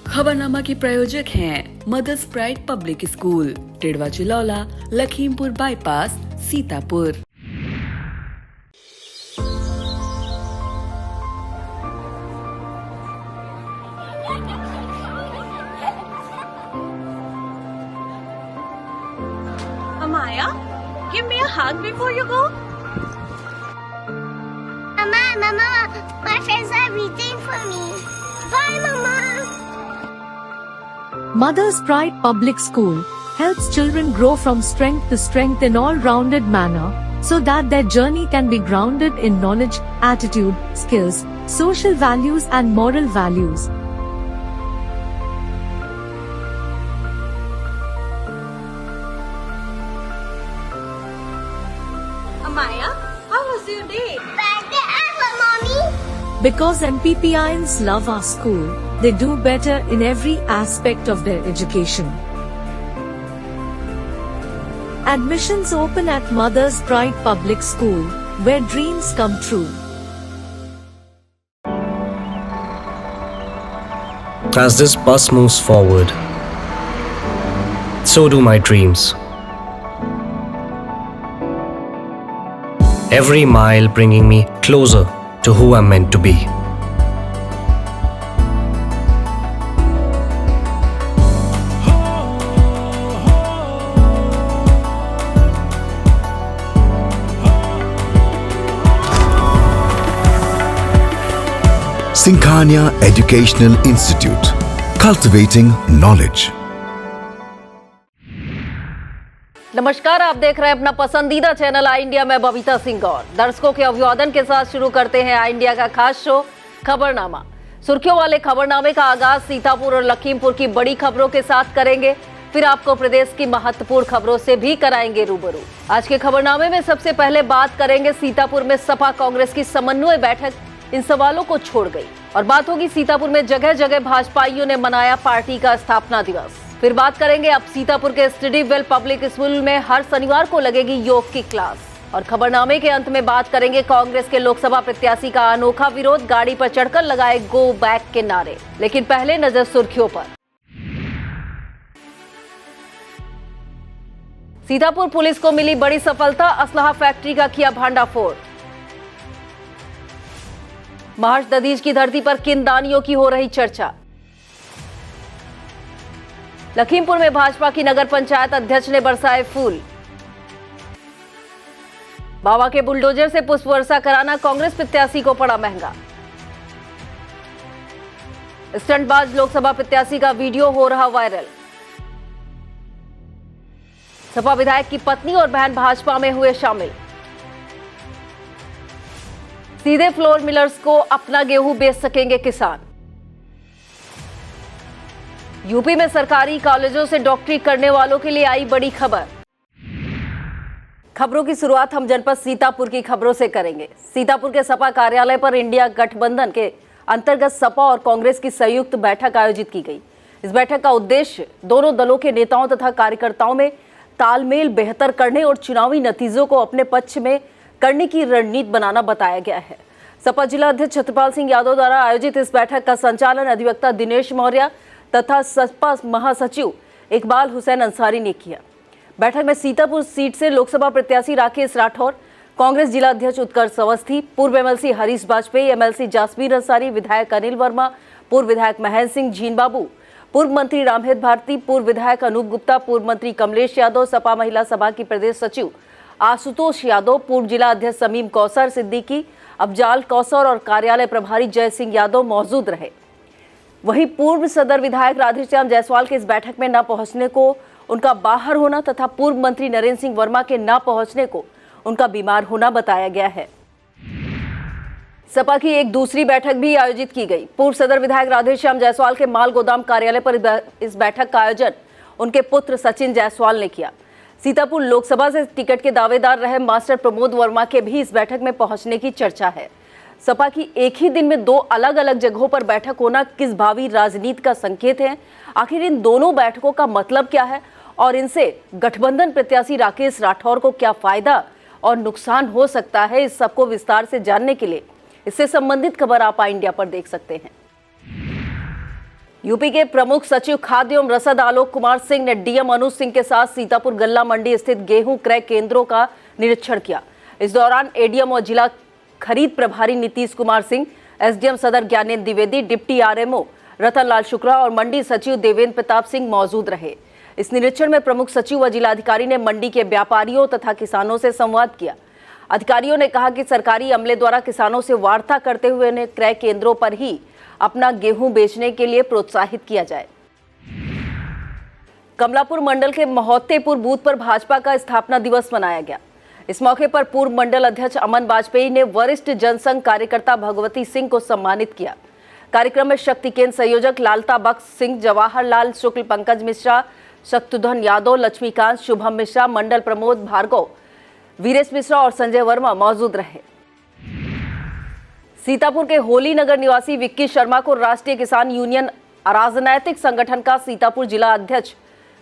खबरनामा के प्रायोजक हैं Mother's Pride public school, Tidwa Chilaula, Lakhimpur bypass, Sitapur. Amaya, give me a hug before you go. Mama, my friends are waiting for me. Bye, Mama. Mother's Pride Public School helps children grow from strength to strength in all-rounded manner, so that their journey can be grounded in knowledge, attitude, skills, social values and moral values. Amaya, how was your day? Better ever, Mommy. Because MPPIans love our school, they do better in every aspect of their education. Admissions open at Mother's Pride Public School, where dreams come true. As this bus moves forward, so do my dreams. Every mile bringing me closer to who I'm meant to be. Sinkhania Educational Institute, cultivating knowledge. नमस्कार, आप देख रहे हैं अपना पसंदीदा channel आई India में बबीता सिंह और दर्शकों के अभिवादन के साथ शुरू करते हैं आई इंडिया का खास शो खबरनामा। सुर्खियों वाले खबरनामे का आगाज सीतापुर और लखीमपुर की बड़ी खबरों के साथ करेंगे, फिर आपको प्रदेश की महत्वपूर्ण खबरों से भी कराएंगे रूबरू। आज के खबरनामे में सबसे पहले बात करेंगे सीतापुर में सपा कांग्रेस की समन्वय बैठक इन सवालों को छोड़ गई, और बात होगी सीतापुर में जगह जगह भाजपाइयों ने मनाया पार्टी का स्थापना दिवस। फिर बात करेंगे अब सीतापुर के स्टडीवेल पब्लिक स्कूल में हर शनिवार को लगेगी योग की क्लास, और खबरनामे के अंत में बात करेंगे कांग्रेस के लोकसभा प्रत्याशी का अनोखा विरोध, गाड़ी पर चढ़कर लगाए गो बैक के नारे। लेकिन पहले नजर सुर्खियों पर। सीतापुर पुलिस को मिली बड़ी सफलता, असलहा फैक्ट्री का किया भांडाफोड़। महर्ष दधीच की धरती पर किन दानियों की हो रही चर्चा। लखीमपुर में भाजपा की नगर पंचायत अध्यक्ष ने बरसाए फूल। बाबा के बुलडोजर से पुष्प वर्षा कराना कांग्रेस प्रत्याशी को पड़ा महंगा। स्टंटबाज लोकसभा प्रत्याशी का वीडियो हो रहा वायरल। सपा विधायक की पत्नी और बहन भाजपा में हुए शामिल। सीधे फ्लोर मिलर्स को अपना गेहूं बेच सकेंगे किसान। यूपी में सरकारी कॉलेजों से डॉक्टरी करने वालों के लिए आई बड़ी खबर। खबरों की शुरुआत हम जनपद सीतापुर की खबरों से करेंगे। सीतापुर के सपा कार्यालय पर इंडिया गठबंधन के अंतर्गत सपा और कांग्रेस की संयुक्त बैठक आयोजित की गई। इस बैठक का उद्देश्य दोनों दलों के नेताओं तथा कार्यकर्ताओं में तालमेल बेहतर करने और चुनावी नतीजों को अपने पक्ष में करने की रणनीति बनाना बताया गया है। सपा जिला अध्यक्ष छत्रपाल सिंह यादव द्वारा आयोजित इस बैठक का संचालन अधिवक्ता दिनेश मौर्य तथा सपा महासचिव इकबाल हुसैन अंसारी ने किया। बैठक में सीतापुर सीट से लोकसभा प्रत्याशी राकेश राठौर, कांग्रेस जिला अध्यक्ष उत्कर्ष अवस्थी, पूर्व एमएलसी हरीश वाजपेयी, एमएलसी जासमीर अंसारी, विधायक अनिल वर्मा, पूर्व विधायक महेंद्र सिंह जीन बाबू, पूर्व मंत्री रामहेत भारती, पूर्व विधायक अनूप गुप्ता, पूर्व मंत्री कमलेश यादव, सपा महिला सभा की प्रदेश सचिव आशुतोष यादव, पूर्व जिला अध्यक्ष समीम कौसर सिद्दीकी, अफजाल कौसर और कार्यालय प्रभारी जय सिंह यादव मौजूद रहे। वहीं पूर्व सदर विधायक राधेश्याम जायसवाल के इस बैठक में न पहुंचने को उनका बाहर होना तथा पूर्व मंत्री नरेंद्र सिंह वर्मा के न पहुंचने को उनका बीमार होना बताया गया है। सपा की एक दूसरी बैठक भी आयोजित की गई। पूर्व सदर विधायक राधेश्याम जायसवाल के माल गोदाम कार्यालय पर इस बैठक का आयोजन उनके पुत्र सचिन जायसवाल ने किया। सीतापुर लोकसभा से टिकट के दावेदार रहे मास्टर प्रमोद वर्मा के भी इस बैठक में पहुंचने की चर्चा है। सपा की एक ही दिन में दो अलग अलग जगहों पर बैठक होना किस भावी राजनीति का संकेत है? आखिर इन दोनों बैठकों का मतलब क्या है और इनसे गठबंधन प्रत्याशी राकेश राठौर को क्या फायदा और नुकसान हो सकता है? इस सबको विस्तार से जानने के लिए इससे संबंधित खबर आप इंडिया पर देख सकते हैं। यूपी के प्रमुख सचिव खाद्य एवं रसद आलोक कुमार सिंह ने डीएम अनुज सिंह के साथ सीतापुर गल्ला मंडी स्थित गेहूं क्रय केंद्रों का निरीक्षण किया। इस दौरान एडीएम और जिला खरीद प्रभारी नीतीश कुमार सिंह, एसडीएम सदर ज्ञानेंद्र द्विवेदी, डिप्टी आरएमओ रतनलाल शुक्ला और मंडी सचिव देवेंद्र प्रताप सिंह मौजूद रहे। इस निरीक्षण में प्रमुख सचिव व जिलाधिकारी ने मंडी के व्यापारियों तथा किसानों से संवाद किया। अधिकारियों ने कहा कि सरकारी अमले द्वारा किसानों से वार्ता करते हुए उन्हें क्रय केंद्रों पर ही अपना गेहूं बेचने के लिए प्रोत्साहित किया जाए। कमलापुर मंडल के महोत्तेपुर बूथ पर भाजपा का स्थापना दिवस मनाया गया। इस मौके पर पूर्व मंडल अध्यक्ष अमन वाजपेयी ने वरिष्ठ जनसंघ कार्यकर्ता भगवती सिंह को सम्मानित किया। कार्यक्रम में शक्ति केंद्र संयोजक लालता बख्श सिंह, जवाहरलाल शुक्ल, पंकज मिश्रा, शक्तुधन यादव, लक्ष्मीकांत, शुभम मिश्रा, मंडल प्रमोद भार्गव, वीरेश मिश्रा और संजय वर्मा मौजूद रहे। सीतापुर के होली नगर निवासी विक्की शर्मा को राष्ट्रीय किसान यूनियन अराजनैतिक संगठन का सीतापुर जिला अध्यक्ष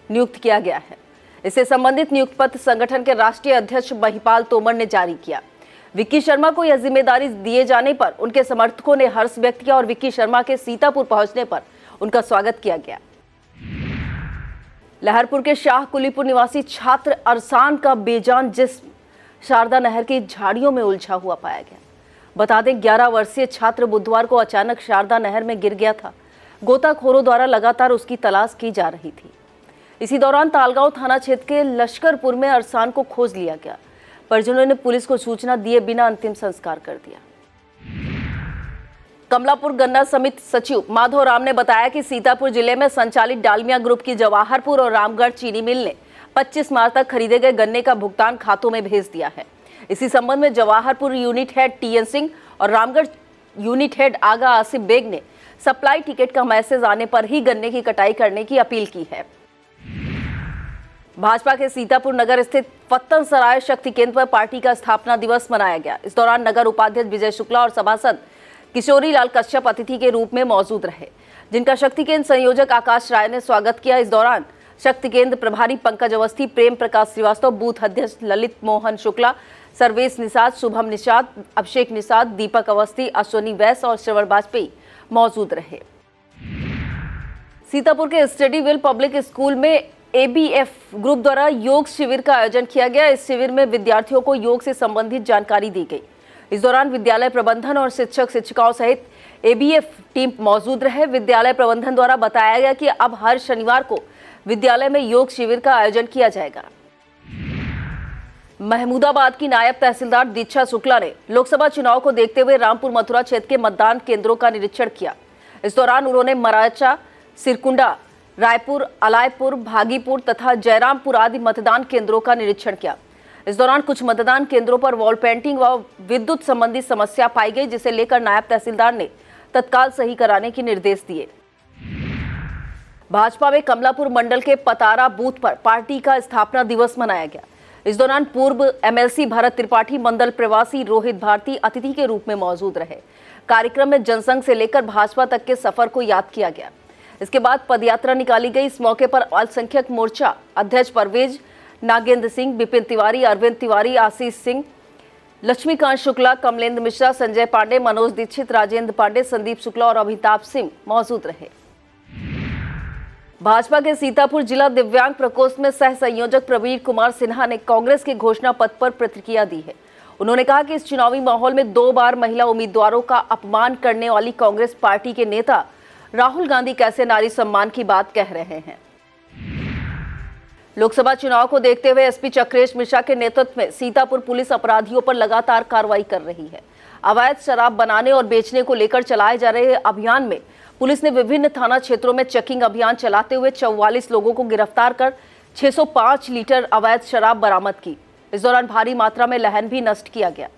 नियुक्त किया गया है। इससे संबंधित नियुक्त पत्र संगठन के राष्ट्रीय अध्यक्ष महिपाल तोमर ने जारी किया। विक्की शर्मा को यह जिम्मेदारी दिए जाने पर उनके समर्थकों ने हर्ष व्यक्त किया और विक्की शर्मा के सीतापुर पहुंचने पर उनका स्वागत किया गया। लहरपुर के शाह कुलीपुर निवासी छात्र अरसान का बेजान जिस्म शारदा नहर की झाड़ियों में उलझा हुआ पाया गया। बता दें, 11 वर्षीय छात्र बुधवार को अचानक शारदा नहर में गिर गया था। गोताखोरों द्वारा लगातार उसकी तलाश की जा रही थी। इसी दौरान तालगांव थाना क्षेत्र के लश्करपुर में अरसान को खोज लिया गया। परिजनों ने पुलिस को सूचना दिए बिना अंतिम संस्कार कर दिया। कमलापुर गन्ना समिति सचिव माधव राम ने बताया कि सीतापुर जिले में संचालित डालमिया ग्रुप की जवाहरपुर और रामगढ़ चीनी मिल ने 25 मार्च तक खरीदे गए गन्ने का भुगतान खातों में भेज दिया है। इसी संबंध में Jawaharpur unit head TN Singh और रामगढ़ यूनिट हेड आगा आसिफ बेग ने सप्लाई टिकट का मैसेज आने पर ही गन्ने की कटाई करने की अपील की है। भाजपा के सीतापुर नगर स्थित फत्तन सराय शक्ति केंद्र पर पार्टी का स्थापना दिवस मनाया गया। इस दौरान नगर उपाध्यक्ष विजय शुक्ला और सभासद किशोरी लाल कश्यप अतिथि के रूप में मौजूद रहे, जिनका शक्ति केंद्र संयोजक आकाश राय ने स्वागत किया। इस दौरान शक्ति केंद्र प्रभारी पंकज अवस्थी, प्रेम प्रकाश श्रीवास्तव, बूथ अध्यक्ष ललित मोहन शुक्ला, सर्वेश निषाद, शुभम निषाद, अभिषेक निषाद, दीपक अवस्थी, अश्वनी वैस और श्रवण वाजपेयी मौजूद रहे। सीतापुर के स्टडीविल पब्लिक स्कूल में एबीएफ ग्रुप द्वारा योग शिविर का आयोजन किया गया। इस शिविर में विद्यार्थियों को योग से संबंधित जानकारी दी गई। इस दौरान विद्यालय प्रबंधन और शिक्षक शिक्षिकाओं सहित एबीएफ टीम मौजूद रहे। विद्यालय प्रबंधन द्वारा बताया गया कि अब हर शनिवार को विद्यालय में योग शिविर का आयोजन किया जाएगा। महमूदाबाद की नायब तहसीलदार दीक्षा शुक्ला ने लोकसभा चुनाव को देखते हुए रामपुर मथुरा क्षेत्र के मतदान केंद्रों का निरीक्षण किया। इस दौरान उन्होंने मराचा, सिरकुंडा, रायपुर, अलायपुर, भागीपुर तथा जयरामपुर आदि मतदान केंद्रों का निरीक्षण किया। इस दौरान कुछ मतदान केंद्रों पर वॉल पेंटिंग व विद्युत संबंधी समस्या पाई गई, जिसे लेकर नायब तहसीलदार ने तत्काल सही कराने के निर्देश दिए। भाजपा में कमलापुर मंडल के पतारा बूथ पर पार्टी का स्थापना दिवस मनाया गया। इस दौरान पूर्व एमएलसी भरत त्रिपाठी, मंडल प्रवासी रोहित भारती अतिथि के रूप में मौजूद रहे। कार्यक्रम में जनसंघ से लेकर भाजपा तक के सफर को याद किया गया। इसके बाद पदयात्रा निकाली गई। इस मौके पर अल्पसंख्यक मोर्चा अध्यक्ष परवेज नागेंद्र सिंह, विपिन तिवारी, अरविंद तिवारी, आशीष सिंह, लक्ष्मीकांत शुक्ला, कमलेंद्र मिश्रा, संजय पांडे, मनोज दीक्षित, राजेंद्र पांडे, संदीप शुक्ला और अमिताभ सिंह मौजूद रहे। भाजपा के सीतापुर जिला दिव्यांग प्रकोष्ठ में सह संयोजक प्रवीण कुमार सिन्हा ने कांग्रेस के घोषणा पत्र पर प्रतिक्रिया दी है। उन्होंने कहा कि इस चुनावी माहौल में 2 बार महिला उम्मीदवारों का अपमान करने वाली कांग्रेस पार्टी के नेता राहुल गांधी कैसे नारी सम्मान की बात कह रहे हैं। लोकसभा चुनाव को देखते हुए एसपी चक्रेश मिश्रा के नेतृत्व में सीतापुर पुलिस अपराधियों पर लगातार कार्रवाई कर रही है। अवैध शराब बनाने और बेचने को लेकर चलाए जा रहे अभियान में पुलिस ने विभिन्न थाना क्षेत्रों में चेकिंग अभियान चलाते हुए 44 लोगों को गिरफ्तार कर 605 लीटर अवैध शराब बरामद की। इस दौरान भारी मात्रा में लहन भी नष्ट किया गया।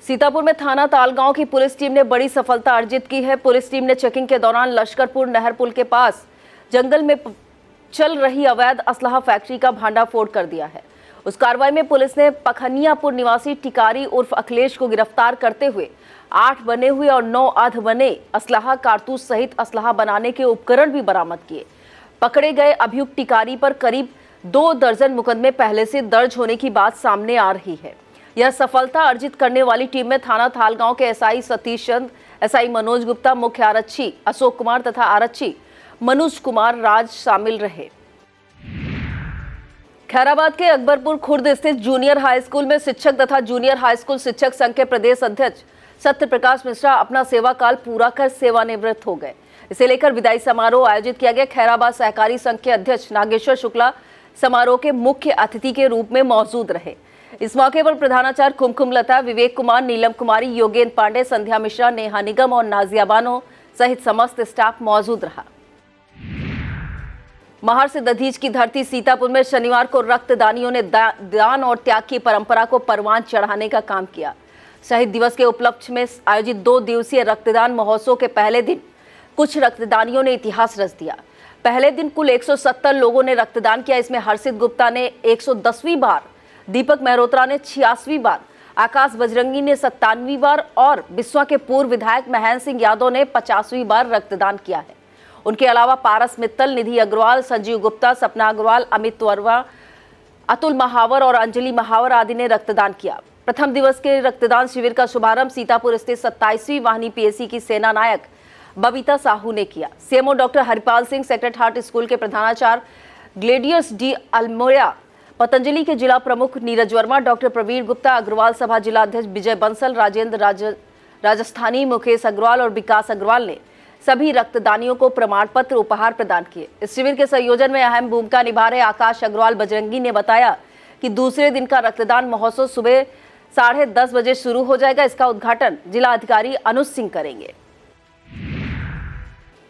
सीतापुर में थाना तालगांव की पुलिस टीम ने बड़ी सफलता अर्जित की है। पुलिस टीम ने चेकिंग के दौरान लश्करपुर नहर पुल के पास जंगल में चल रही अवैध असलहा फैक्ट्री का भांडाफोड़ कर दिया है। उस कार्रवाई में पुलिस ने पखनियापुर निवासी टिकारी उर्फ अखिलेश को गिरफ्तार करते हुए 8 बने हुए और 9 अर्ध बने असलहा कारतूस सहित असलहा बनाने के उपकरण भी बरामद किए। पकड़े गए अभियुक्त टिकारी पर करीब 2 दर्जन मुकदमे पहले से दर्ज होने की बात सामने आ रही है। यह सफलता अर्जित करने वाली टीम में थाना थालगांव के एसआई सतीश चंद, एसआई मनोज गुप्ता, मुख्य आरक्षी अशोक कुमार तथा आरक्षी मनोज कुमार राज शामिल रहे। खैराबाद के अकबरपुर खुर्द स्थित जूनियर हाई स्कूल में शिक्षक तथा जूनियर हाई स्कूल शिक्षक संघ के प्रदेश अध्यक्ष सत्य प्रकाश मिश्रा अपना सेवा काल पूरा कर सेवानिवृत्त हो गए। इसे लेकर विदाई समारोह आयोजित किया गया। खैराबाद सहकारी संघ के अध्यक्ष नागेश्वर शुक्ला समारोह के मुख्य अतिथि के रूप में मौजूद रहे। इस मौके पर प्रधानाचार्य कुमकुम लता, विवेक कुमार, नीलम कुमारी, योगेंद्र पांडे, संध्या मिश्रा, नेहा निगम और नाजिया बानो सहित समस्त स्टाफ मौजूद रहा। महर्षि दधीच की धरती सीतापुर में शनिवार को रक्तदानियों ने दान और त्याग की परंपरा को परवान चढ़ाने का काम किया। शहीद दिवस के उपलक्ष्य में आयोजित 2 दिवसीय रक्तदान महोत्सव के पहले दिन कुछ रक्तदानियों ने इतिहास रच दिया। पहले दिन कुल 170 लोगों ने रक्तदान किया। इसमें हर्षित गुप्ता ने 110वीं बार, दीपक मेहरोत्रा ने 86वीं बार, आकाश बजरंगी ने 97वीं बार और बिस्वा के पूर्व विधायक महेंद्र सिंह यादव ने 50वीं बार रक्तदान किया है। उनके अलावा पारस मित्तल, निधि अग्रवाल, संजीव गुप्ता, सपना अग्रवाल, अमित वर्मा, अतुल महावर और अंजलि महावर आदि ने रक्तदान किया। प्रथम दिवस के रक्तदान शिविर का शुभारंभ सीतापुर स्थित 27वीं वाहिनी पीएससी की सेना नायक बबीता साहू ने किया। CMO doctor Haripal Singh, Sacred Heart School के प्रधानाचार्य ग्लेडियस डी अल्मोया, पतंजलि के जिला प्रमुख नीरज वर्मा, डॉक्टर प्रवीण गुप्ता, अग्रवाल सभा जिला अध्यक्ष विजय बंसल, राजेंद्र राजस्थानी, मुकेश अग्रवाल और विकास अग्रवाल ने सभी रक्तदानियों को प्रमाण पत्र उपहार प्रदान किए। इस शिविर के संयोजन में अहम भूमिका निभा रहे आकाश अग्रवाल बजरंगी ने बताया कि दूसरे दिन का रक्तदान महोत्सव सुबह 10:30 बजे शुरू हो जाएगा। इसका उद्घाटन जिला अधिकारी अनुज सिंह करेंगे।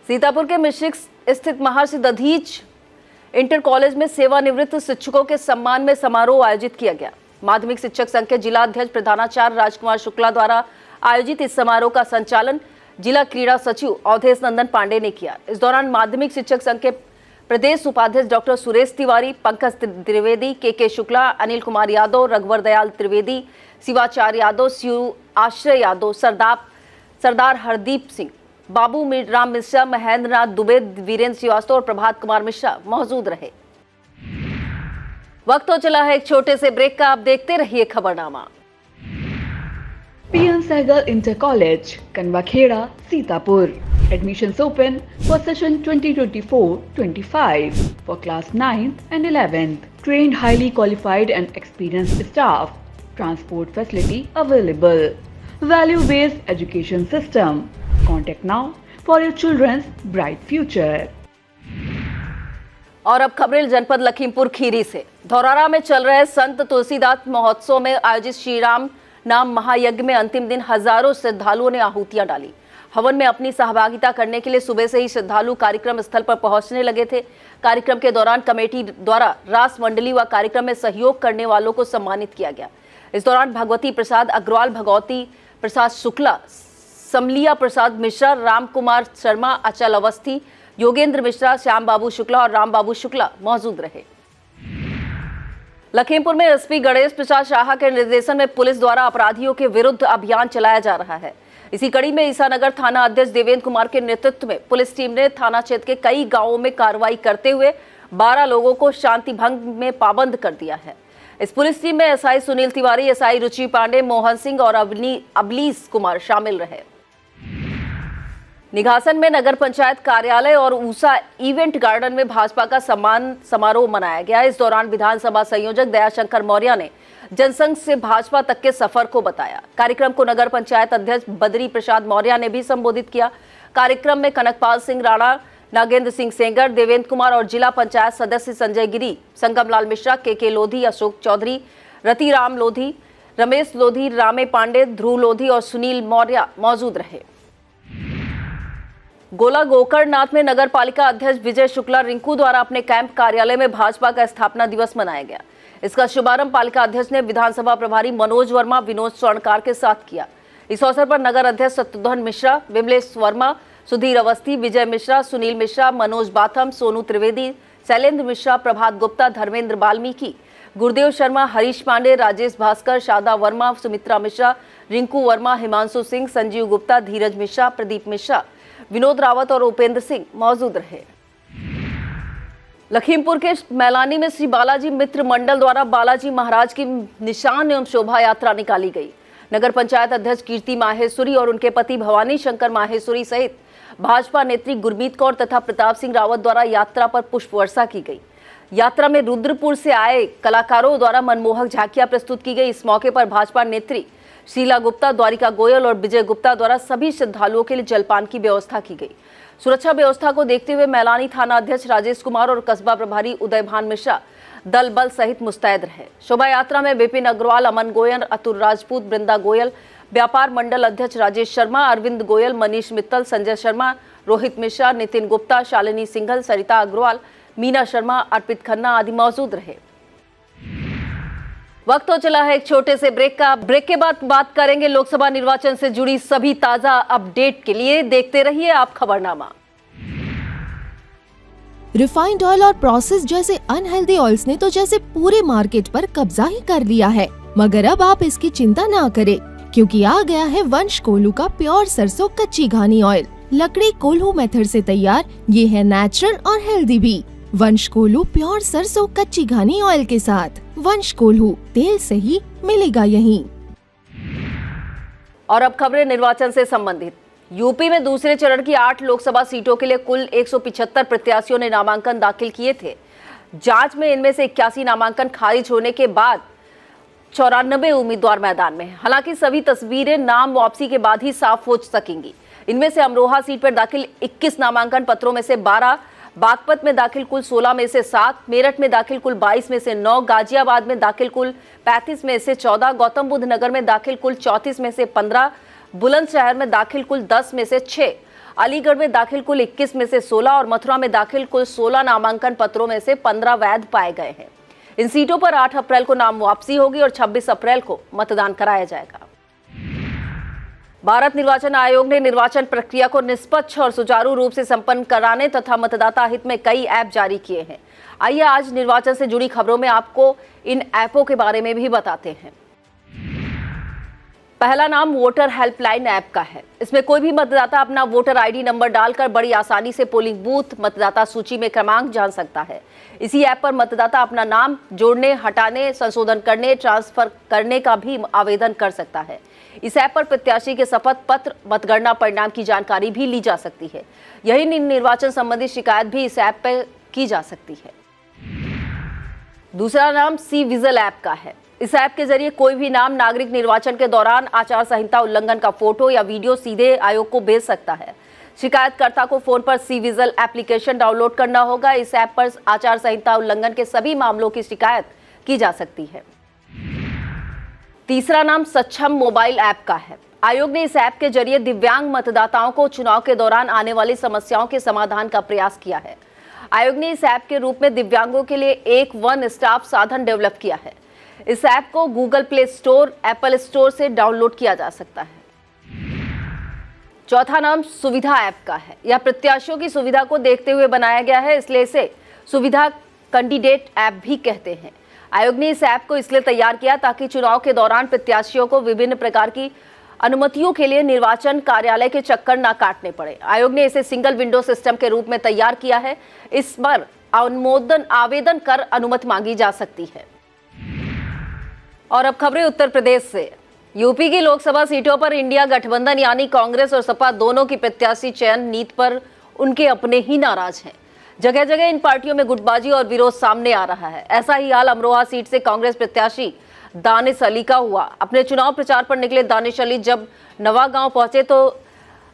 सीतापुर के मिश्रिक स्थित महर्षि दधीच इंटर कॉलेज में सेवानिवृत्त शिक्षकों के सम्मान में समारोह आयोजित किया गया। माध्यमिक शिक्षक संघ के जिला अध्यक्ष प्रधानाचार्य राजकुमार शुक्ला द्वारा आयोजित इस समारोह का संचालन जिला क्रीड़ा सचिव अवधेश नंदन पांडे ने किया। इस दौरान माध्यमिक शिक्षक संघ के प्रदेश उपाध्यक्ष डॉक्टर सुरेश तिवारी, पंकज त्रिवेदी, के शुक्ला, अनिल कुमार यादव, रघुवर दयाल त्रिवेदी, शिवाचार्य यादव, शिव आश्रय यादव, सरदार हरदीप सिंह, बाबू राम मिश्रा, महेंद्र नाथ दुबे, वीरेंद्र श्रीवास्तव और प्रभात कुमार मिश्रा मौजूद रहे। वक्त हो चला है एक छोटे से ब्रेक का। आप देखते रहिए खबरनामा। PN Sehgal Inter College, Kanwakheda, Sitapur. Admissions open for session 2024-25 for class 9th and 11th. Trained, highly qualified and experienced staff. Transport facility available. Value-based education system. Contact now for your children's bright future. और अब खबरें जनपद लखीमपुर खीरी से। धौरारा में चल रहे संत तुलसीदास महोत्सव में आयोजित श्री राम नाम महायज्ञ में अंतिम दिन हजारों श्रद्धालुओं ने आहुतियां डाली। हवन में अपनी सहभागिता करने के लिए सुबह से ही श्रद्धालु कार्यक्रम स्थल पर पहुंचने लगे थे। कार्यक्रम के दौरान कमेटी द्वारा रास मंडली व कार्यक्रम में सहयोग करने वालों को सम्मानित किया गया। इस दौरान भगवती प्रसाद अग्रवाल, भगवती प्रसाद शुक्ला, समलिया प्रसाद मिश्रा, राम कुमार शर्मा, अचल अवस्थी, योगेंद्र मिश्रा, श्याम बाबू शुक्ला और राम बाबू शुक्ला मौजूद रहे। लखीमपुर में एसपी गणेश प्रसाद शाह के निर्देशन में पुलिस द्वारा अपराधियों के विरुद्ध अभियान चलाया जा रहा है। इसी कड़ी में ईसानगर थाना अध्यक्ष देवेंद्र कुमार के नेतृत्व में पुलिस टीम ने थाना क्षेत्र के कई गांवों में कार्रवाई करते हुए 12 लोगों को शांति भंग में पाबंद कर दिया है। इस पुलिस टीम में एसआई सुनील तिवारी, एसआई रुचि पांडे, मोहन सिंह और अबलीस कुमार शामिल रहे। निघासन में नगर पंचायत कार्यालय और ऊषा इवेंट गार्डन में भाजपा का सम्मान समारोह मनाया गया। इस दौरान विधानसभा संयोजक दयाशंकर मौर्य ने जनसंघ से भाजपा तक के सफर को बताया। कार्यक्रम को नगर पंचायत अध्यक्ष बद्री प्रसाद मौर्य ने भी संबोधित किया। कार्यक्रम में कनकपाल सिंह राणा, नागेंद्र सिंह सेंगर, देवेंद्र कुमार और जिला पंचायत सदस्य संजय गिरी, संगमलाल मिश्रा, के लोधी, अशोक चौधरी, रतिराम लोधी, रमेश लोधी, रामे पांडे, ध्रुव लोधी और सुनील मौर्य मौजूद रहे। गोला गोकर्णनाथ में नगर पालिका अध्यक्ष विजय शुक्ला रिंकू द्वारा अपने कैंप कार्यालय में भाजपा का स्थापना दिवस मनाया गया। इसका शुभारंभ पालिका अध्यक्ष ने विधानसभा प्रभारी मनोज वर्मा, विनोद स्वर्णकार के साथ किया। इस अवसर पर नगर अध्यक्ष शत्रुघ्न मिश्रा, विमलेश वर्मा, सुधीर अवस्थी, विजय मिश्रा, सुनील मिश्रा, मनोज बाथम, सोनू त्रिवेदी, शैलेंद्र मिश्रा, प्रभात गुप्ता, धर्मेंद्र वाल्मीकि, गुरुदेव शर्मा, हरीश पांडे, राजेश भास्कर, शादा वर्मा, सुमित्रा मिश्रा, रिंकू वर्मा, हिमांशु सिंह, संजीव गुप्ता, धीरज मिश्रा, प्रदीप मिश्रा, विनोद रावत और उपेंद्र सिंह मौजूद रहे। लखीमपुर के मैलानी में श्री बालाजी मित्र मंडल द्वारा बालाजी महाराज की निशान एवं शोभा यात्रा निकाली गई। नगर पंचायत अध्यक्ष कीर्ति माहेश्वरी और उनके पति भवानी शंकर माहेश्वरी सहित भाजपा नेत्री गुरमीत कौर तथा प्रताप सिंह रावत द्वारा यात्रा पर पुष्प वर्षा की गई। यात्रा में रुद्रपुर से आए कलाकारों द्वारा मनमोहक झांकियां प्रस्तुत की गई। इस मौके पर भाजपा नेत्री शीला गुप्ता, द्वारिका गोयल और विजय गुप्ता द्वारा सभी श्रद्धालुओं के लिए जलपान की व्यवस्था की गई। सुरक्षा व्यवस्था को देखते हुए मैलानी थाना अध्यक्ष राजेश कुमार और कस्बा प्रभारी उदयभान मिश्रा दल बल सहित मुस्तैद रहे। शोभा यात्रा में विपिन अग्रवाल, अमन गोयल, अतुल राजपूत, वृंदा गोयल, व्यापार मंडल अध्यक्ष राजेश शर्मा, अरविंद गोयल, मनीष मित्तल, संजय शर्मा, रोहित मिश्रा, नितिन गुप्ता, शालिनी सिंघल, सरिता अग्रवाल, मीना शर्मा, अर्पित खन्ना आदि मौजूद रहे। वक्त हो चला है एक छोटे से ब्रेक का। ब्रेक के बाद बात करेंगे लोकसभा निर्वाचन से जुड़ी सभी ताजा अपडेट के लिए देखते रहिए आप खबरनामा। रिफाइंड ऑयल और प्रोसेस जैसे अनहेल्दी ऑयल्स ने तो जैसे पूरे मार्केट पर कब्जा ही कर लिया है, मगर अब आप इसकी चिंता ना करें, क्योंकि आ गया है वंश कोल्हू का प्योर सरसों कच्ची घानी ऑयल। लकड़ी कोल्हू मेथड से तैयार, ये है नेचुरल और हेल्दी भी। वंश कोल्हू प्योर सरसों कच्ची घानी ऑयल के साथ। वंश कोल्हू, तेल सही मिलेगा यहीं। और अब खबरें निर्वाचन से संबंधित। यूपी में दूसरे चरण की 8 लोकसभा सीटों के लिए कुल 175 प्रत्याशियों ने नामांकन दाखिल किए थे। जांच में इनमें से 81 नामांकन खारिज होने के बाद 94 उम्मीदवार मैदान में हैं। हालांकि सभी तस्वीरें नाम वापसी के बाद ही साफ हो सकेंगी। इनमें से अमरोहा सीट पर दाखिल 21 नामांकन पत्रों में से 12, बागपत में दाखिल कुल 16 में से 7, मेरठ में दाखिल कुल 22 में से 9, गाजियाबाद में दाखिल कुल 35 में से 14, गौतम बुद्ध नगर में दाखिल कुल 34 में से 15, बुलंदशहर में दाखिल कुल 10 में से 6, अलीगढ़ में दाखिल कुल 21 में से 16 और मथुरा में दाखिल कुल 16 नामांकन पत्रों में से 15 वैध पाए गए हैं। इन सीटों पर 8 अप्रैल को नाम वापसी होगी और 26 अप्रैल को मतदान कराया जाएगा। भारत निर्वाचन आयोग ने निर्वाचन प्रक्रिया को निष्पक्ष और सुचारू रूप से संपन्न कराने तथा मतदाता हित में कई ऐप जारी किए हैं। आइए आज निर्वाचन से जुड़ी खबरों में आपको इन ऐपों के बारे में भी बताते हैं। पहला नाम वोटर हेल्पलाइन ऐप का है। इसमें कोई भी मतदाता अपना वोटर आईडी नंबर डालकर बड़ी आसानी से पोलिंग बूथ, मतदाता सूची में क्रमांक जान सकता है। इसी ऐप पर मतदाता अपना नाम जोड़ने, हटाने, संशोधन करने, ट्रांसफर करने का भी आवेदन कर सकता है। इस ऐप पर प्रत्याशी के शपथ पत्र, मतगणना परिणाम की जानकारी भी ली जा सकती है। यही निर्वाचन संबंधी शिकायत भी इस ऐप पर की जा सकती है। दूसरा नाम सी विजिल ऐप का है। इस ऐप के जरिए कोई भी नाम नागरिक निर्वाचन के दौरान आचार संहिता उल्लंघन का फोटो या वीडियो सीधे आयोग को भेज सकता है। शिकायतकर्ता को फोन पर सी विजिल एप्लीकेशन डाउनलोड करना होगा। इस ऐप पर आचार संहिता उल्लंघन के सभी मामलों की शिकायत की जा सकती है। तीसरा नाम सक्षम मोबाइल ऐप का है। आयोग ने इस ऐप के जरिए दिव्यांग मतदाताओं को चुनाव के दौरान आने वाली समस्याओं के समाधान का प्रयास किया है। आयोग ने इस ऐप के रूप में दिव्यांगों के लिए एक वन स्टॉप साधन डेवलप किया है। इस ऐप को Google play store, Apple store से डाउनलोड किया जा सकता है। चौथा नाम सुविधा ऐप का है। यह प्रत्याशियों की सुविधा को देखते हुए बनाया गया है, इसलिए इसे सुविधा कैंडिडेट ऐप भी कहते हैं। आयोग ने इस ऐप को इसलिए तैयार किया ताकि चुनाव के दौरान प्रत्याशियों को विभिन्न प्रकार की अनुमतियों के लिए निर्वाचन कार्यालय के चक्कर न काटने पड़े। आयोग ने इसे सिंगल विंडो सिस्टम के रूप में तैयार किया है। इस पर अनुमोदन आवेदन कर अनुमति मांगी जा सकती है। और अब खबरें उत्तर प्रदेश से। यूपी की लोकसभा सीटों पर इंडिया गठबंधन यानी कांग्रेस और सपा दोनों की प्रत्याशी चयन नीति पर उनके अपने ही नाराज हैं। जगह जगह इन पार्टियों में गुटबाजी और विरोध सामने आ रहा है। ऐसा ही हाल अमरोहा सीट से कांग्रेस प्रत्याशी दानिश अली का हुआ। अपने चुनाव प्रचार पर निकले दानिश अली जब नवागांव पहुंचे तो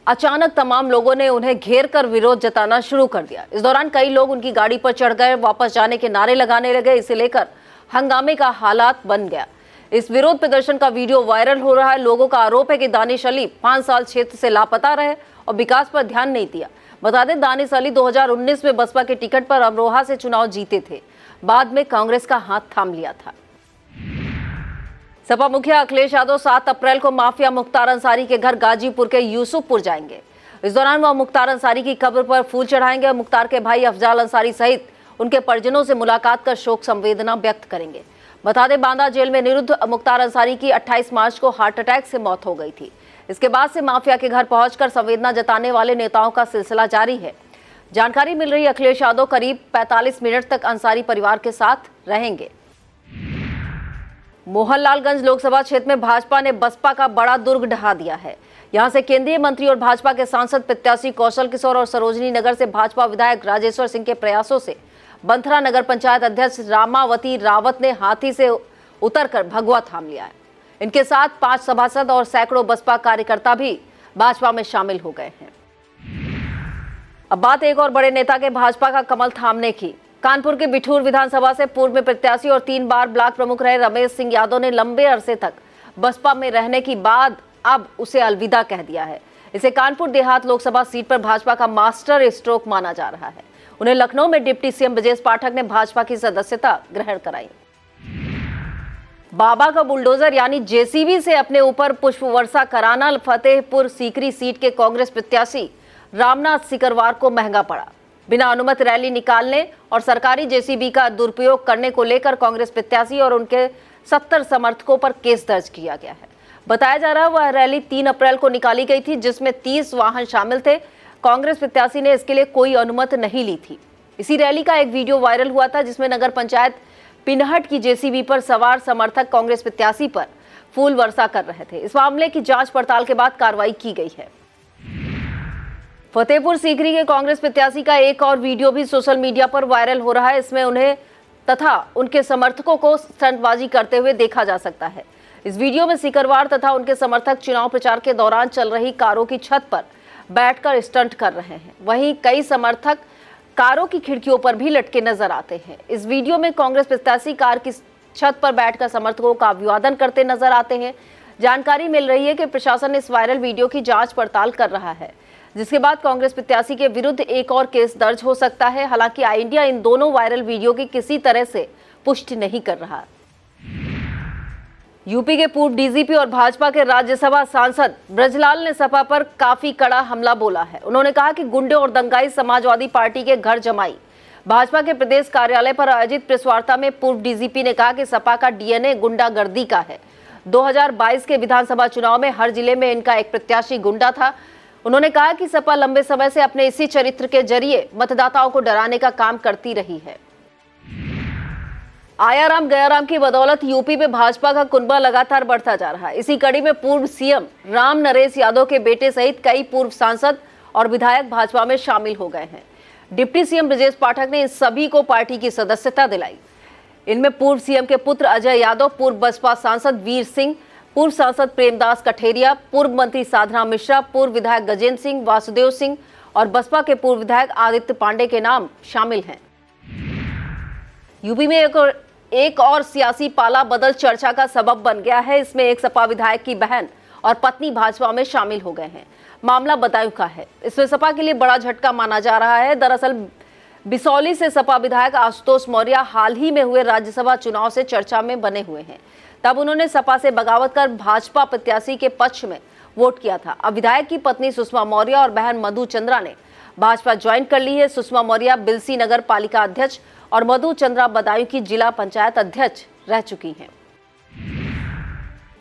अचानक तमाम लोगों ने उन्हें घेर कर विरोध जताना शुरू कर दिया। इस दौरान कई लोग उनकी गाड़ी पर चढ़ गए, वापस जाने के नारे लगाने लगे। इसे लेकर हंगामे का हालात बन गया। इस विरोध प्रदर्शन का वीडियो वायरल हो रहा है। लोगों का आरोप है कि दानिश अली 5 साल क्षेत्र से लापता रहे और विकास पर ध्यान नहीं दिया। बता दें, दानिश अली 2019 में बसपा के टिकट पर अमरोहा से चुनाव जीते थे। बाद में कांग्रेस का हाथ थाम लिया था। सपा मुखिया अखिलेश यादव 7 अप्रैल को माफिया मुख्तार अंसारी के घर गाजीपुर के यूसुफपुर जाएंगे। इस दौरान वह मुख्तार अंसारी की कब्र पर फूल चढ़ाएंगे। मुख्तार के भाई अफजाल अंसारी सहित उनके परिजनों से मुलाकात कर शोक संवेदना व्यक्त करेंगे। बता दें, बांदा जेल में निरुद्ध मुख्तार अंसारी की 28 मार्च को हार्ट अटैक से मौत हो गई थी। इसके बाद से माफिया के घर पहुंचकर संवेदना जताने वाले नेताओं का सिलसिला जारी है। जानकारी मिल रही, अखिलेश यादव करीब 45 मिनट तक अंसारी परिवार के साथ रहेंगे। मोहनलालगंज लोकसभा क्षेत्र में भाजपा ने बसपा का बड़ा दुर्ग ढहा दिया है। यहां से केंद्रीय मंत्री और भाजपा के सांसद प्रत्याशी कौशल किशोर और सरोजनी नगर से भाजपा विधायक राजेश्वर सिंह के प्रयासों से बंथरा नगर पंचायत अध्यक्ष रामावती रावत ने हाथी से उतरकर भगवा थाम लिया है। इनके साथ 5 सभासद और सैकड़ों बसपा कार्यकर्ता भी भाजपा में शामिल हो गए हैं। अब बात एक और बड़े नेता के भाजपा का कमल थामने की। कानपुर के बिठूर विधानसभा से पूर्व में प्रत्याशी और 3 बार ब्लॉक प्रमुख रहे रमेश सिंह यादव ने लंबे अरसे तक बसपा में रहने की बाद अब उसे अलविदा कह दिया है। इसे कानपुर देहात लोकसभा सीट पर भाजपा का मास्टर स्ट्रोक माना जा रहा है। उन्हें लखनऊ में डिप्टी सीएम ब्रजेश पाठक ने भाजपा की सदस्यता ग्रहण कराई। बाबा का बुलडोजर यानी जेसीबी से अपने ऊपर पुष्प वर्षा कराना फतेहपुर सीकरी सीट के कांग्रेस प्रत्याशी रामनाथ सिकरवार को महंगा पड़ा। बिना अनुमति रैली निकालने और सरकारी जेसीबी का दुरुपयोग करने को लेकर कांग्रेस प्रत्याशी और उनके 70 समर्थकों पर केस दर्ज किया गया है। बताया जा रहा है वह रैली 3 अप्रैल को निकाली गई थी, जिसमें 30 वाहन शामिल थे। कांग्रेस प्रत्याशी ने इसके लिए कोई अनुमति नहीं ली थी। इसी रैली का एक वीडियो वायरल हुआ था, जिसमें नगर पंचायत पिनहट की जेसीबी पर सवार समर्थक कांग्रेस प्रत्याशी पर फूल वर्षा कर रहे थे। इस मामले की जांच पड़ताल के बाद कार्रवाई की गई है। फतेहपुर सीकरी के कांग्रेस प्रत्याशी का एक और वीडियो भी सोशल मीडिया पर वायरल हो रहा है। इसमें उन्हें तथा उनके समर्थकों को स्टंटबाजी करते हुए देखा जा सकता है। इस वीडियो में सिकरवार तथा उनके समर्थक चुनाव प्रचार के दौरान चल रही कारों की छत पर बैठकर स्टंट कर रहे हैं। वहीं कई समर्थक कारों की खिड़कियों पर भी लटके नजर आते हैं। इस वीडियो में कांग्रेस प्रत्याशी कार की छत पर बैठकर समर्थकों का अभिवादन करते नजर आते हैं। जानकारी मिल रही है कि प्रशासन इस वायरल वीडियो की जांच पड़ताल कर रहा है, जिसके बाद कांग्रेस प्रत्याशी के विरुद्ध एक और केस दर्ज हो सकता है। हालांकि आई इंडिया इन दोनों वायरल वीडियो की किसी तरह से पुष्टि नहीं कर रहा। यूपी के पूर्व डीजीपी और भाजपा के राज्यसभा सांसद ब्रजलाल ने सपा पर काफी कड़ा हमला बोला है। उन्होंने कहा कि गुंडे और दंगाई समाजवादी पार्टी के घर जमाई। भाजपा के प्रदेश कार्यालय पर आयोजित प्रेस वार्ता में पूर्व डीजीपी ने कहा कि सपा का डीएनए गुंडागर्दी का है। 2022 के विधानसभा चुनाव में हर जिले में इनका एक प्रत्याशी गुंडा था। उन्होंने कहा कि सपा लंबे समय से अपने इसी चरित्र के जरिए मतदाताओं को डराने का काम करती रही है। आयाराम गयाराम की बदौलत यूपी में भाजपा का कुनबा लगातार बढ़ता जा रहा है। इसी कड़ी में पूर्व सीएम राम नरेश यादव के बेटे सहित कई पूर्व सांसद और विधायक भाजपा में शामिल हो गए हैं। डिप्टी सीएम ब्रजेश पाठक ने इन सभी को पार्टी की सदस्यता दिलाई। इनमें पूर्व सीएम के पुत्र अजय यादव, पूर्व बसपा सांसद वीर सिंह, पूर्व सांसद प्रेमदास कठेरिया, पूर्व मंत्री साधना मिश्रा, पूर्व विधायक गजेंद्र सिंह, वासुदेव सिंह और बसपा के पूर्व विधायक आदित्य पांडे के नाम शामिल हैं। यूपी में एक और सियासी पाला बदल चर्चा का सबब बन गया है। इसमें एक सपा विधायक की बहन और पत्नी भाजपा में शामिल हो गए हैं। मामला बदायूं का है। इसमें सपा के लिए बड़ा झटका माना जा रहा है। दरअसल बिसौली से सपा विधायक आशुतोष मौर्य हाल ही में हुए राज्यसभा चुनाव से चर्चा में बने हुए हैं। तब उन्होंने सपा से बगावत कर भाजपा प्रत्याशी के पक्ष में वोट किया था। अब विधायक की पत्नी सुषमा मौर्य और बहन मधु चंद्रा ने भाजपा ज्वाइन कर ली है। सुषमा मौर्य बिलसी नगर पालिका अध्यक्ष और मधु चंद्रा बदायूं की जिला पंचायत अध्यक्ष रह चुकी हैं।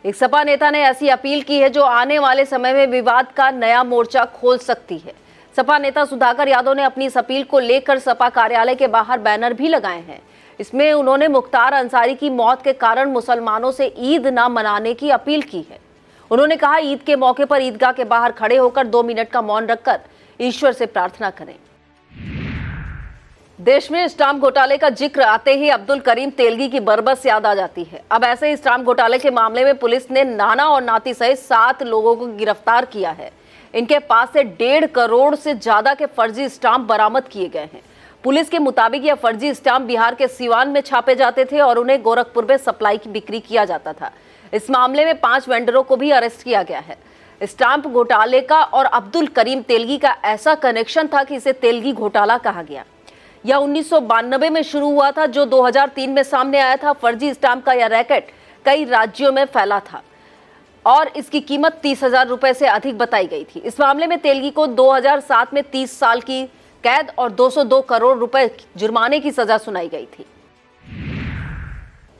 एक सपा नेता ने ऐसी अपील की है जो आने वाले समय में विवाद का नया मोर्चा खोल सकती है। सपा नेता सुधाकर यादव ने अपनी इस अपील को लेकर सपा कार्यालय के बाहर बैनर भी लगाए हैं। इसमें उन्होंने मुख्तार अंसारी की मौत के कारण मुसलमानों से ईद न मनाने की अपील की है। उन्होंने कहा, ईद के मौके पर ईदगाह के बाहर खड़े होकर 2 मिनट का मौन रखकर ईश्वर से प्रार्थना करें। देश में स्टाम्प घोटाले का जिक्र आते ही अब्दुल करीम तेलगी की बरबस याद आ जाती है। अब ऐसे ही स्टाम्प घोटाले के मामले में पुलिस ने नाना और नाती सहित 7 लोगों को गिरफ्तार किया है। इनके पास से 1.5 करोड़ से ज्यादा के फर्जी स्टाम्प बरामद किए गए हैं। पुलिस के मुताबिक यह फर्जी स्टाम्प बिहार के सीवान में छापे जाते थे और उन्हें गोरखपुर में सप्लाई की बिक्री किया जाता था। इस मामले में 5 वेंडरों को भी अरेस्ट किया गया है। स्टाम्प घोटाले का और अब्दुल करीम तेलगी का ऐसा कनेक्शन था कि इसे तेलगी घोटाला कहा गया। यह 1992 में शुरू हुआ था, जो 2003 में सामने आया था। फर्जी स्टाम्प का यह रैकेट कई राज्यों में फैला था और इसकी कीमत 30,000 रुपए से अधिक बताई गई थी। इस मामले में तेलगी को 2007 में 30 साल की कैद और 202 करोड़ रुपए जुर्माने की सजा सुनाई गई थी।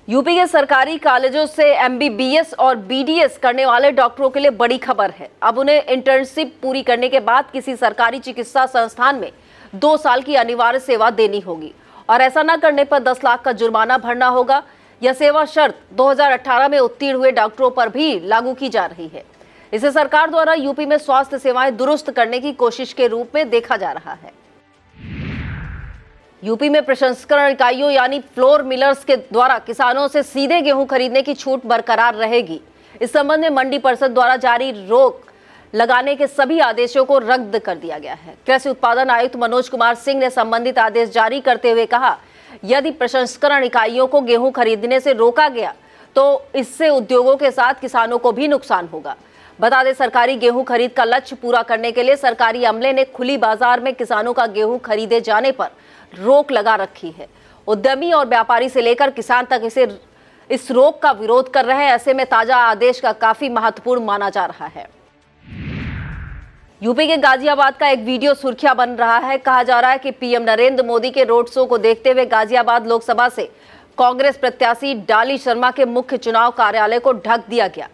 यूपी के सरकारी कॉलेजों से एमबीबीएस और बीडीएस करने वाले डॉक्टरों के लिए बड़ी खबर है। अब उन्हें इंटर्नशिप पूरी करने के बाद किसी सरकारी चिकित्सा संस्थान में 2 साल की अनिवार्य सेवा देनी होगी और ऐसा न करने पर 10 लाख का जुर्माना भरना होगा। यह सेवा शर्त 2018 में उत्तीर्ण हुए डॉक्टरों पर भी लागू की जा रही है। इसे सरकार द्वारा यूपी में स्वास्थ्य सेवाएं दुरुस्त करने की कोशिश के रूप में देखा जा रहा है। यूपी में प्रसंस्करण इकाइयों यानी फ्लोर मिलर्स के द्वारा किसानों से सीधे गेहूं खरीदने की छूट बरकरार रहेगी। इस संबंध में मंडी परिषद द्वारा जारी रोक लगाने के सभी आदेशों को रद्द कर दिया गया है। कृषि उत्पादन आयुक्त मनोज कुमार सिंह ने संबंधित आदेश जारी करते हुए कहा, यदि प्रसंस्करण इकाइयों को गेहूं खरीदने से रोका गया तो इससे उद्योगों के साथ किसानों को भी नुकसान होगा। बता दें, सरकारी गेहूं खरीद का लक्ष्य पूरा करने के लिए सरकारी अमले ने खुली बाजार में किसानों का गेहूं खरीदे जाने पर रोक लगा रखी है। उद्यमी और व्यापारी से लेकर किसान तक इस रोक का विरोध कर रहे हैं। ऐसे में ताजा आदेश का काफी महत्वपूर्ण माना जा रहा है। यूपी के गाजियाबाद का एक वीडियो सुर्खियां बन रहा है। कहा जा रहा है कि पीएम नरेंद्र मोदी के रोड शो को देखते हुए गाजियाबाद लोकसभा से कांग्रेस प्रत्याशी डाली शर्मा के मुख्य चुनाव कार्यालय को ढक दिया गया।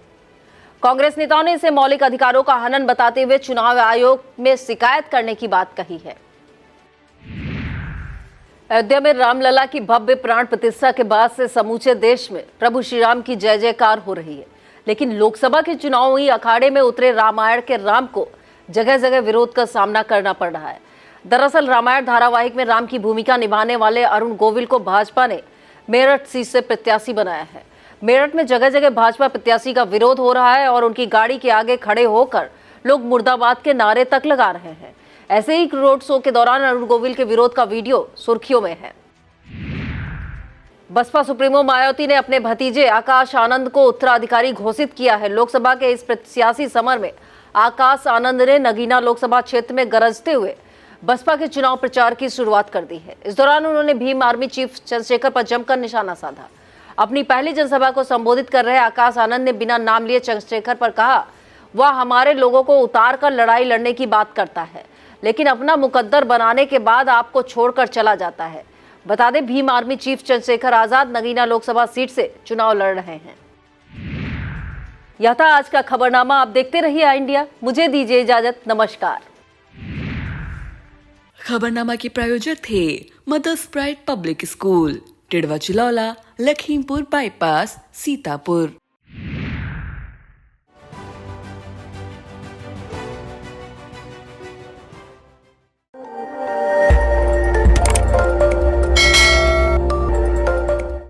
कांग्रेस नेताओं ने इसे मौलिक अधिकारों का हनन बताते हुए चुनाव आयोग में शिकायत करने की बात कही है। अयोध्या में रामलला की भव्य प्राण प्रतिष्ठा के बाद से समूचे देश में प्रभु श्री राम की जय जयकार हो रही है, लेकिन लोकसभा के चुनावी अखाड़े में उतरे रामायण के राम को जगह जगह विरोध का सामना करना पड़ रहा है। दरअसल रामायण धारावाहिक में राम की भूमिका निभाने वाले अरुण गोविल को भाजपा ने मेरठ सीट से प्रत्याशी बनाया है। मेरठ में जगह जगह भाजपा प्रत्याशी का विरोध हो रहा है और उनकी गाड़ी के आगे खड़े होकर लोग मुर्दाबाद के नारे तक लगा रहे हैं। ऐसे ही रोड शो के दौरान अरुण गोविल के विरोध का वीडियो सुर्खियों में है। बसपा सुप्रीमो मायावती ने अपने भतीजे आकाश आनंद को उत्तराधिकारी घोषित किया है। लोकसभा के इस सियासी समर में आकाश आनंद ने नगीना लोकसभा क्षेत्र में गरजते हुए बसपा के चुनाव प्रचार की शुरुआत कर दी है। इस दौरान उन्होंने भीम आर्मी चीफ चंद्रशेखर पर जमकर निशाना साधा। अपनी पहली जनसभा को संबोधित कर रहे आकाश आनंद ने बिना नाम लिए चंद्रशेखर पर कहा, वह हमारे लोगों को उतार कर लड़ाई लड़ने की बात करता है, लेकिन अपना मुकद्दर बनाने के बाद आपको छोड़कर चला जाता है। बता दें, Bhim army chief Chandrashekhar Azad Nagina Lok Sabha seat से चुनाव लड़ रहे हैं। यह था आज का खबरनामा। आप देखते रहिए आई इंडिया। मुझे दीजिए इजाजत। नमस्कार। खबरनामा के प्रायोजक थे Mother's Pride public school, Tidwa Chilaula, Lakhimpur bypass, Sitapur.